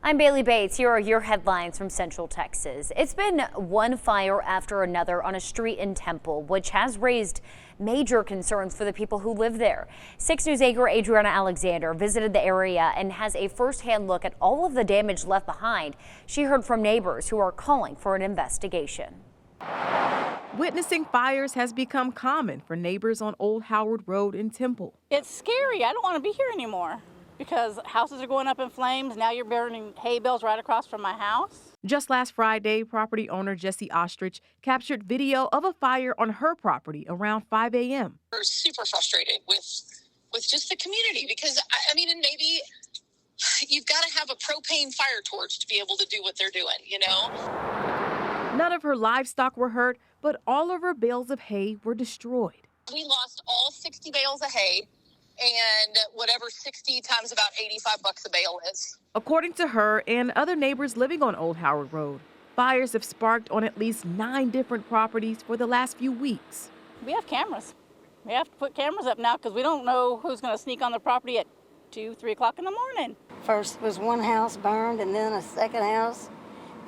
I'm Bailey Bates. Here are your headlines from Central Texas. It's been one fire after another on a street in Temple, which has raised major concerns for the people who live there. 6 News anchor Adriana Alexander visited the area and has a first-hand look at all of the damage left behind. She heard from neighbors who are calling for an investigation. Witnessing fires has become common for neighbors on Old Howard Road in Temple. It's scary. I don't want to be here anymore because houses are going up in flames. Now you're burning hay bales right across from my house. Just last Friday, property owner Jesse Ostrich captured video of a fire on her property around 5 a.m. We're super frustrated with just the community because, I mean, and maybe you've got to have a propane fire torch to be able to do what they're doing, you know? None of her livestock were hurt, but all of her bales of hay were destroyed. We lost all 60 bales of hay and whatever 60 times about $85 a bale is. According to her and other neighbors living on Old Howard Road, fires have sparked on at least 9 different properties for the last few weeks. We have cameras. We have to put cameras up now because we don't know who's going to sneak on the property at 2, 3 o'clock in the morning. First was one house burned, and then a second house,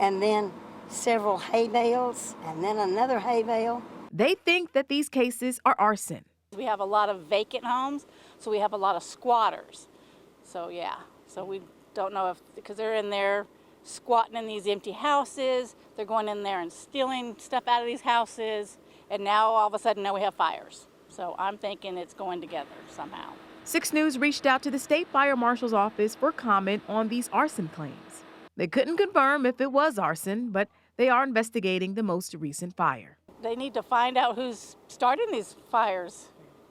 and then several hay bales, and then another hay bale. They think that these cases are arson. We have a lot of vacant homes, so we have a lot of squatters. So yeah, so we don't know if, because they're in there squatting in these empty houses, they're going in there and stealing stuff out of these houses, and now all of a sudden now we have fires. So I'm thinking it's going together somehow. 6 News reached out to the state fire marshal's office for comment on these arson claims. They couldn't confirm if it was arson, but they are investigating the most recent fire. They need to find out who's starting these fires.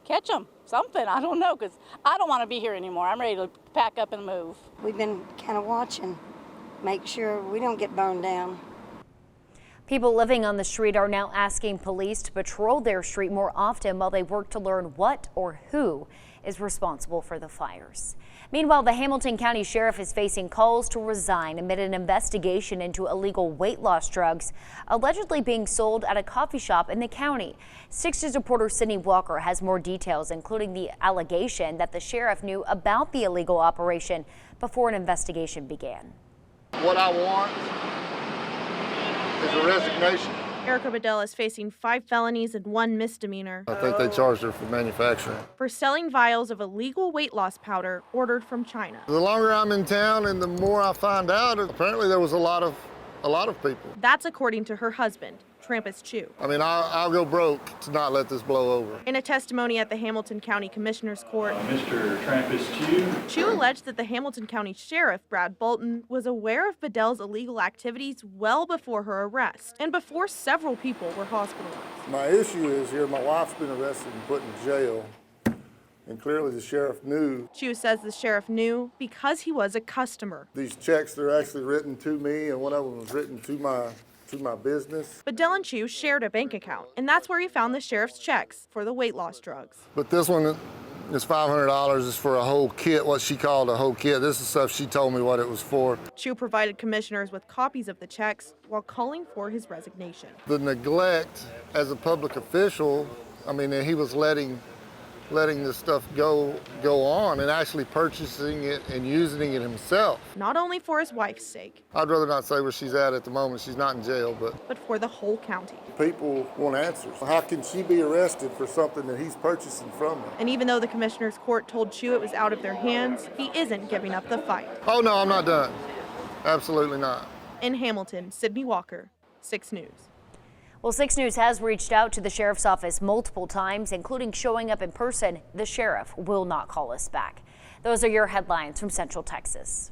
Catch them, something, I don't know, because I don't want to be here anymore. I'm ready to pack up and move. We've been kind of watching, make sure we don't get burned down. People living on the street are now asking police to patrol their street more often while they work to learn what or who is responsible for the fires. Meanwhile, the Hamilton County Sheriff is facing calls to resign amid an investigation into illegal weight loss drugs allegedly being sold at a coffee shop in the county. 6 News reporter Sydney Walker has more details, including the allegation that the sheriff knew about the illegal operation before an investigation began. What I want is a resignation. Erica Bedell is facing 5 felonies and 1 misdemeanor. I think they charged her for manufacturing. For selling vials of illegal weight loss powder ordered from China. The longer I'm in town and the more I find out, apparently there was a lot of people. That's according to her husband, Trampus Chu. I mean, I'll go broke to not let this blow over. In a testimony at the Hamilton County Commissioner's Court, Mr. Trampus Chu alleged that the Hamilton County Sheriff, Brad Bolton, was aware of Bedell's illegal activities well before her arrest and before several people were hospitalized. My issue is here, my wife's been arrested and put in jail, and clearly the sheriff knew. Chu says the sheriff knew because he was a customer. These checks, they're actually written to me, and one of them was written to my business. Bedell and Chu shared a bank account, and that's where he found the sheriff's checks for the weight loss drugs. But this one is $500. It's for a whole kit, what she called a whole kit. This is stuff she told me what it was for. Chu provided commissioners with copies of the checks while calling for his resignation. The neglect as a public official, I mean, he was letting this stuff go on and actually purchasing it and using it himself. Not only for his wife's sake. I'd rather not say where she's at the moment. She's not in jail, but for the whole county. People want answers. How can she be arrested for something that he's purchasing from her? And even though the commissioner's court told Chu it was out of their hands, he isn't giving up the fight. Oh no, I'm not done. Absolutely not. In Hamilton, Sydney Walker, 6 News. Well, 6 News has reached out to the sheriff's office multiple times, including showing up in person. The sheriff will not call us back. Those are your headlines from Central Texas.